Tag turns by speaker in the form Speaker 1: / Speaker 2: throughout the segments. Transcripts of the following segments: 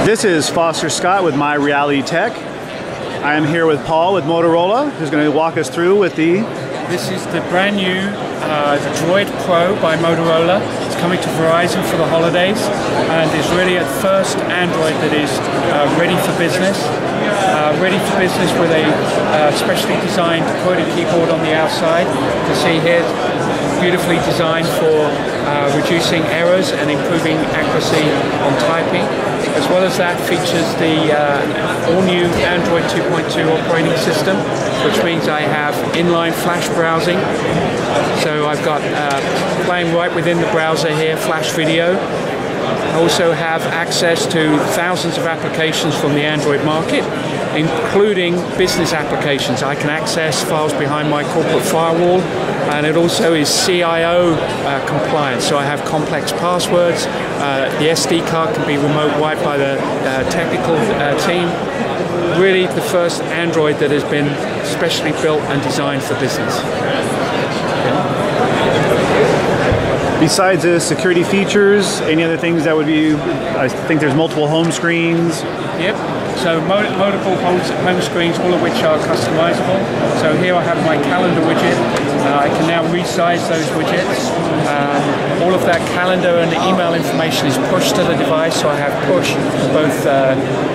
Speaker 1: This is Foster Scott with My Reality Tech. I am here with Paul with Motorola, who's going to walk us through with the...
Speaker 2: This is the brand new Droid Pro by Motorola. It's coming to Verizon for the holidays and is really a first Android that is ready for business. Ready for business with a specially designed QWERTY keyboard on the outside. You can see here, beautifully designed for reducing errors and improving accuracy on typing. As well as that, features the all-new Android 2.2 operating system, which means I have inline flash browsing. So I've got playing right within the browser here, flash video. I also have access to thousands of applications from the Android market, including business applications. I can access files behind my corporate firewall, and it also is CIO compliant. So I have complex passwords. The SD card can be remote wiped by the technical team. Really the first Android that has been specially built and designed for business.
Speaker 1: Besides the security features, any other things that would be, I think there's multiple home screens.
Speaker 2: Yep, so multiple home screens, all of which are customizable. So here I have my calendar widget. I can now resize those widgets. All of that calendar and email information is pushed to the device, so I have push for both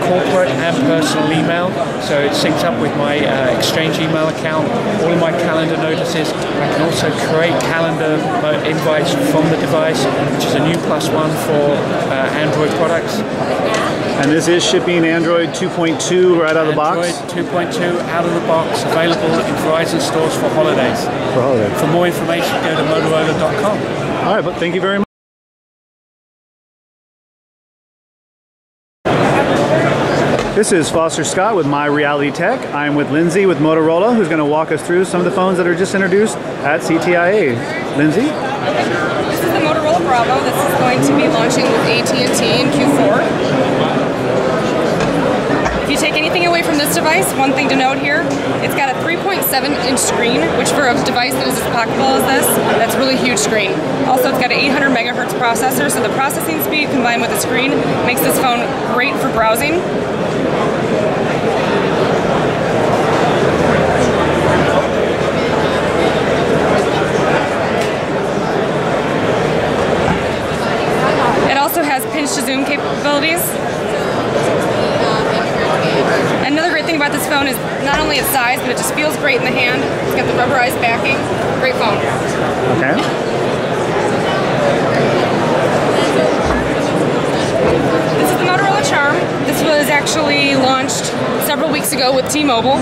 Speaker 2: corporate and personal email. So it syncs up with my Exchange email account, all of my calendar notices. I can also create calendar invites from the device, which is a new +1 for Android products.
Speaker 1: And this is shipping Android 2.2 right out of the box?
Speaker 2: Android 2.2 out of the box, available in Verizon stores for holidays. For more information, go to Motorola.com.
Speaker 1: All right, but thank you very much. This is Foster Scott with My Reality Tech. I'm with Lindsay with Motorola, who's going to walk us through some of the phones that are just introduced at CTIA. Lindsay?
Speaker 3: This is the Motorola Bravo. This is going to be launching with AT&T in Q4. If you take anything away from this device, one thing to note here, it's got a 3.7-inch screen, which for a device that is as pocketable as this, that's a really huge screen. Also, it's got an 800 megahertz processor, so the processing speed combined with the screen makes this phone great for browsing. It also has pinch to zoom capabilities. Another great thing about this phone is not only its size, but it just feels great in the hand. It's got the rubberized backing. Great phone.
Speaker 1: Okay.
Speaker 3: This is the Motorola Charm. This was actually launched several weeks ago with T-Mobile.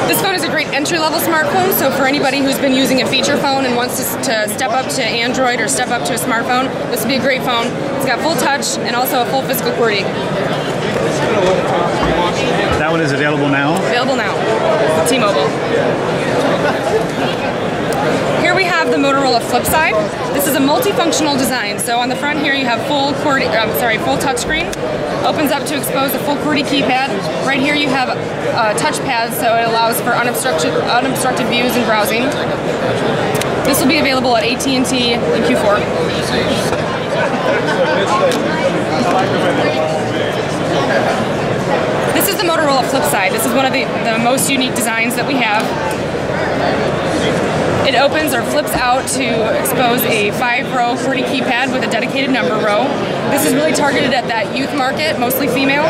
Speaker 3: This phone is a great entry-level smartphone, so for anybody who's been using a feature phone and wants to step up to Android or step up to a smartphone, this would be a great phone. It's got full touch and also a full physical QWERTY.
Speaker 1: That one is available now?
Speaker 3: Available now. T-Mobile. Here we have the Motorola Flip Side. This is a multifunctional design. So on the front here you have full touchscreen. Opens up to expose a full QWERTY keypad. Right here you have a touchpad, so it allows for unobstructed views and browsing. This will be available at AT&T in Q4. This is the Motorola Flip Side. This is one of the most unique designs that we have. It opens or flips out to expose a 5-row QWERTY keypad with a dedicated number row. This is really targeted at that youth market, mostly female.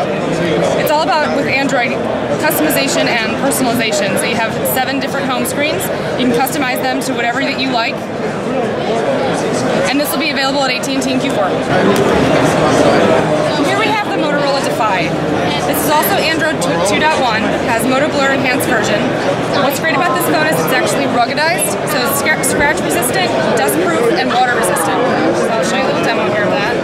Speaker 3: It's all about, with Android, customization and personalization. So you have 7 different home screens. You can customize them to whatever that you like. And this will be available at AT&T in Q4. Here we have the Motorola Defy. This is also Android 2.1, has Moto Blur enhanced version. What's great about this phone is it's actually ruggedized, so it's scratch resistant, dust proof, and water resistant. So I'll show you a little demo here of that.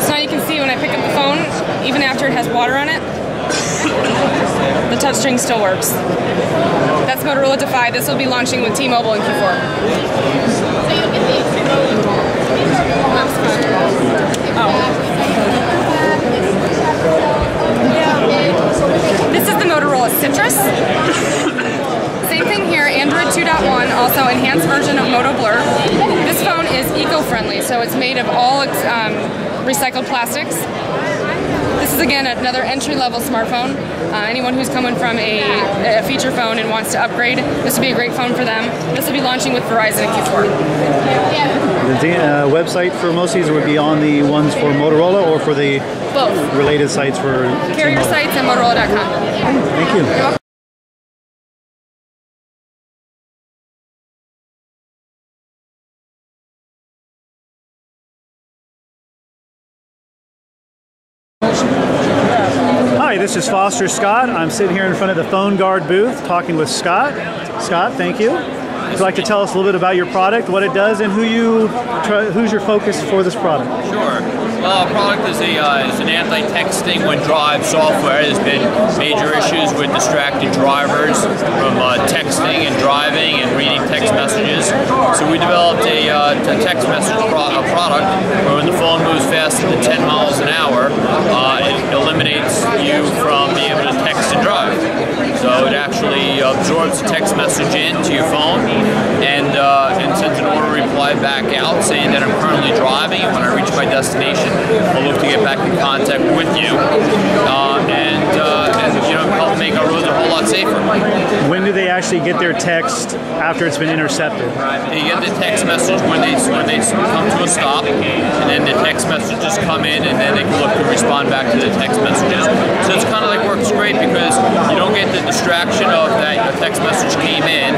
Speaker 3: So now you can see when I pick up the phone, even after it has water on it, the touchscreen still works. That's Motorola Defy. This will be launching with T-Mobile in Q4. This is the Motorola Citrus. 2.1, also enhanced version of Moto Blur. This phone is eco-friendly, so it's made of all recycled plastics. This is again another entry-level smartphone. Anyone who's coming from a feature phone and wants to upgrade, this would be a great phone for them. This will be launching with Verizon in Q4.
Speaker 1: The website for most of these would be on the ones for Motorola or for the
Speaker 3: Both.
Speaker 1: related sites for
Speaker 3: Carrier
Speaker 1: T-Mobile?
Speaker 3: sites and Motorola.com.
Speaker 1: Thank you. Hi, this is Foster Scott. I'm sitting here in front of the Phone Guard booth talking with Scott. Scott, thank you. Would you like to tell us a little bit about your product, what it does, and who's your focus for this product?
Speaker 4: Sure. Well, our product is an anti-texting when drive software. There's been major issues with distracted drivers from texting and driving and reading text messages. So we developed a text message product where when the phone moves faster than 10 miles an hour, it eliminates you from being able to text and drive. So it actually absorbs the text message into your phone and sends an auto reply back out saying that I'm currently driving, and when I reach my destination, I'll look to get back in contact with you and you know, help make our roads a whole lot safer.
Speaker 1: When do they actually get their text after it's been intercepted?
Speaker 4: They get the text message when they come to a stop, and then the text messages come in, and then they can look to respond back to the text messages. So it's kind of like works great because you don't get the distraction of that a text message came in.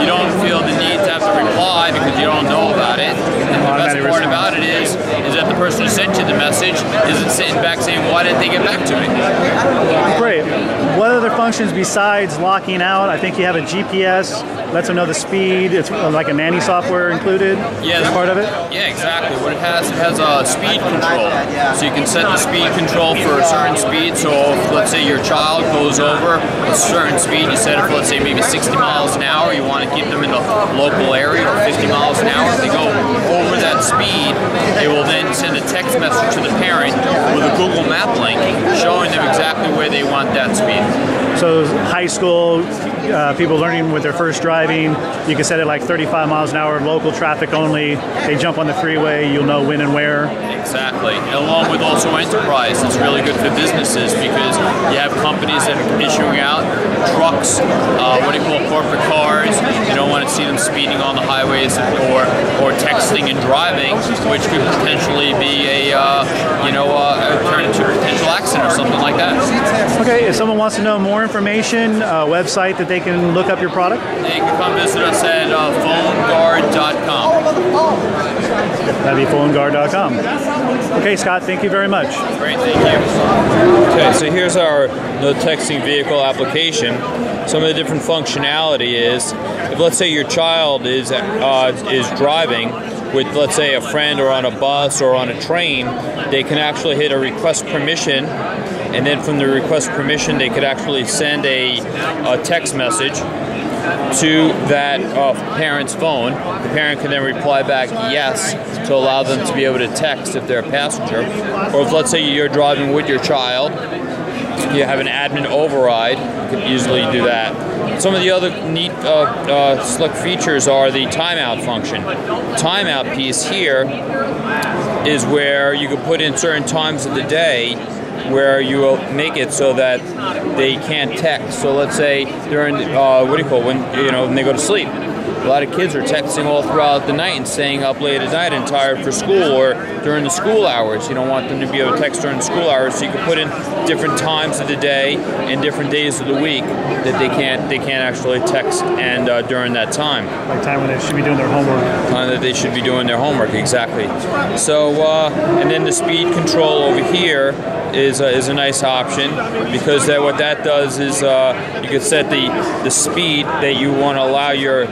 Speaker 4: You don't feel the need to have to reply because you don't know about it. And the best part about it is that the person who sent you the message isn't sitting back saying, why didn't they get back to me?
Speaker 1: Great. What other functions besides locking out? I think you have a GPS, lets them know the speed. It's like a nanny software included.
Speaker 4: Yeah,
Speaker 1: as part of it.
Speaker 4: Yeah, exactly. What it has a speed control. So you can set the speed control for a certain speed. So if, let's say your child goes over a certain speed, you set it for, let's say, maybe 60 miles an hour. You want to keep them in the local area, or 50 miles an hour. If they go over that speed, it will then send a text message to the parent with a Google Map link showing them exactly where they want that speed.
Speaker 1: So high school people learning with their first driving, you can set it like 35 miles an hour, local traffic only. They jump on the freeway, you'll know when and where.
Speaker 4: Exactly. And along with also enterprise, it's really good for businesses because you have companies that are issuing out trucks, what do you call corporate cars. You don't want to see them speeding on the highways or texting and driving, which could potentially be turn into a potential accident or something like that.
Speaker 1: Okay, if someone wants to know more information, a website that they can look up your product?
Speaker 4: They can come visit us at phoneguard.com.
Speaker 1: That'd be phoneguard.com. Okay, Scott, thank you very much.
Speaker 4: Great, thank you.
Speaker 5: Okay, so here's our no texting vehicle application. Some of the different functionality is, if let's say your child is driving with, let's say, a friend or on a bus or on a train, they can actually hit a request permission, and then from the request permission they could actually send a text message to that parent's phone. The parent can then reply back yes to allow them to be able to text if they're a passenger. Or if let's say you're driving with your child, you have an admin override, you can easily do that. Some of the other neat slick features are the timeout function. Timeout piece here is where you can put in certain times of the day where you will make it so that they can't text. So let's say during when they go to sleep. A lot of kids are texting all throughout the night and staying up late at night and tired for school, or during the school hours. You don't want them to be able to text during the school hours, so you can put in different times of the day and different days of the week that they can't actually text and during that time.
Speaker 1: Like time when they should be doing their homework.
Speaker 5: Time that they should be doing their homework, exactly. So and then the speed control over here is a nice option, because what that does is you can set the speed that you want to allow your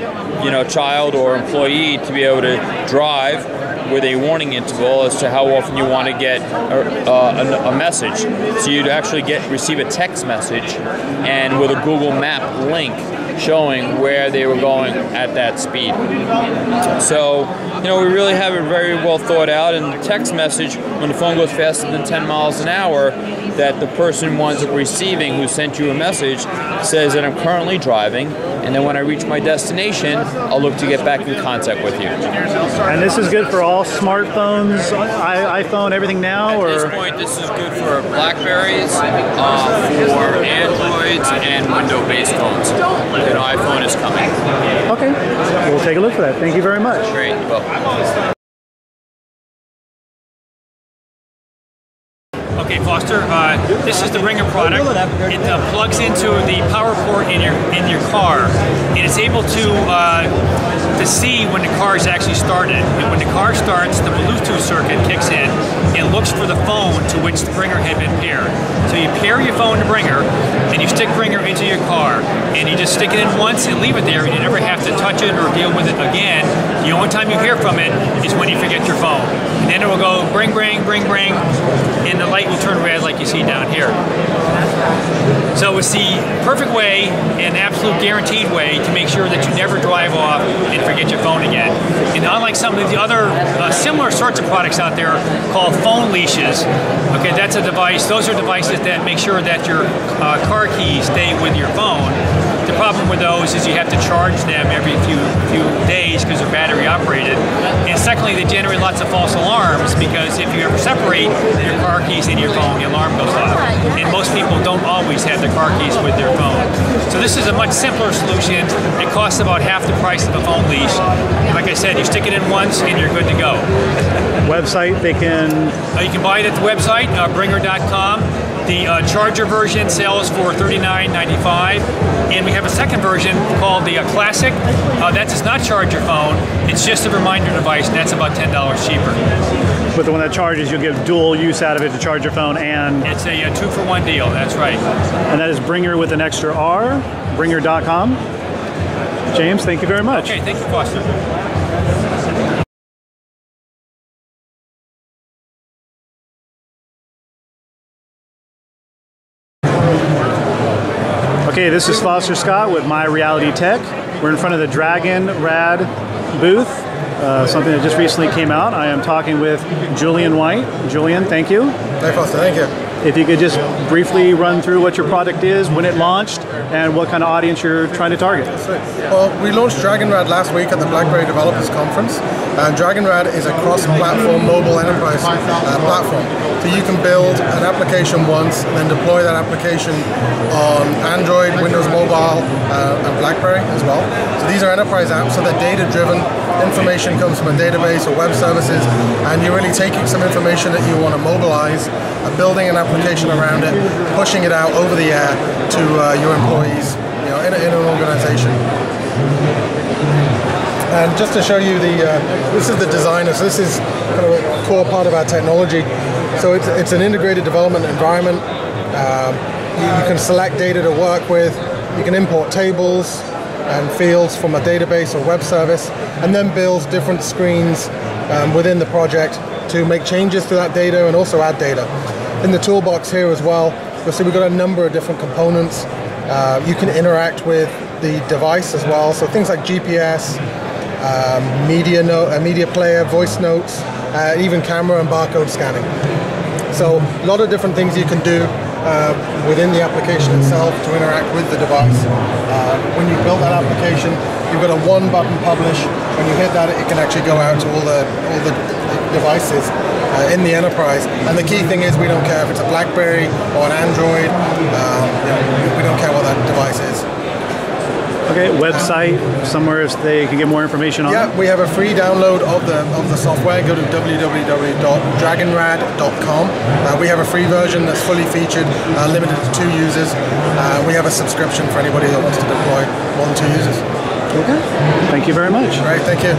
Speaker 5: child or employee to be able to drive with a warning interval as to how often you want to get a message. So you'd actually receive a text message, and with a Google Map link showing where they were going at that speed. So, you know, we really have it very well thought out, and the text message, when the phone goes faster than 10 miles an hour, that the person winds up receiving who sent you a message says that I'm currently driving, and then when I reach my destination, I'll look to get back in contact with you.
Speaker 1: And this is good for all smartphones, iPhone, everything now? Or?
Speaker 5: At this point, this is good for BlackBerries, for Androids, and Windows-based phones. And iPhone is coming.
Speaker 1: Okay, we'll take a look for that. Thank you very much.
Speaker 5: Great. Well.
Speaker 2: Okay, Foster, this is the Ringer product. It plugs into the power port in your car, and it's able to see when the car is actually started. And when the car starts, the Bluetooth circuit kicks in and looks for the phone to which the Ringer had been paired. So you pair your phone to Ringer, and you stick Ringer into your car, and you just stick it in once and leave it there, and you never have to touch it or deal with it again. The only time you hear from it is when you forget your phone. And then it will go bring, bring, bring, bring, and the light will turn red like you see down here. So it's the perfect way, an absolute guaranteed way, to make sure that you never drive off and forget your phone again. And unlike some of the other similar sorts of products out there called phone leashes, okay, that's a device, those are devices that make sure that your car keys stay with your phone. The problem with those is you have to charge them every few days because they're battery operated. And secondly, they generate lots of false alarms, because if you ever separate your car keys and your phone, the alarm goes off. And most people don't always have their car keys with their phone. So this is a much simpler solution. It costs about half the price of a phone leash. And like I said, you stick it in once and you're good to go.
Speaker 1: Website, they can...
Speaker 2: you can buy it at the website, bringer.com. The charger version sells for $39.95, and we have a second version called the Classic. That does not charge your phone. It's just a reminder device, and that's about $10 cheaper.
Speaker 1: But the one that charges, you'll get dual use out of it to charge your phone and...
Speaker 2: It's a 2-for-1 deal, that's right.
Speaker 1: And that is Bringer with an extra R, bringer.com. James, thank you very much.
Speaker 2: Okay, thank you, Foster.
Speaker 1: Okay, this is Foster Scott with My Reality Tech. We're in front of the Dragon Rad booth, something that just recently came out. I am talking with Julian White. Julian, thank you.
Speaker 6: Hey Foster, thank you.
Speaker 1: If you could just briefly run through what your product is, when it launched, and what kind of audience you're trying to target.
Speaker 6: Well, we launched Dragon Rad last week at the BlackBerry Developers Conference. Dragon Rad is a cross-platform mobile enterprise platform. So you can build an application once and then deploy that application on Android, Windows Mobile, and BlackBerry as well. So these are enterprise apps, so they're data-driven. Information comes from a database or web services, and you're really taking some information that you want to mobilize, building an application around it, pushing it out over the air to your employees, you know, in an organization. And just to show you this is the designer. So this is kind of a core part of our technology. So it's an integrated development environment. You can select data to work with. You can import tables and fields from a database or web service, and then build different screens within the project to make changes to that data and also add data. In the toolbox here as well, you'll see we've got a number of different components. You can interact with the device as well, so things like GPS, media player, voice notes, even camera and barcode scanning. So a lot of different things you can do within the application itself to interact with the device. When you build that application, you've got a one-button publish. When you hit that, it can actually go out to all the devices in the enterprise. And the key thing is we don't care if it's a BlackBerry or an Android. We don't care what that device is.
Speaker 1: Okay, website, somewhere if they can get more information on it?
Speaker 6: Yeah, we have a free download of the software. Go to www.dragonrad.com. We have a free version that's fully featured, limited to 2 users. We have a subscription for anybody that wants to deploy more than 2 users.
Speaker 1: Okay, thank you very much.
Speaker 6: All right, thank you.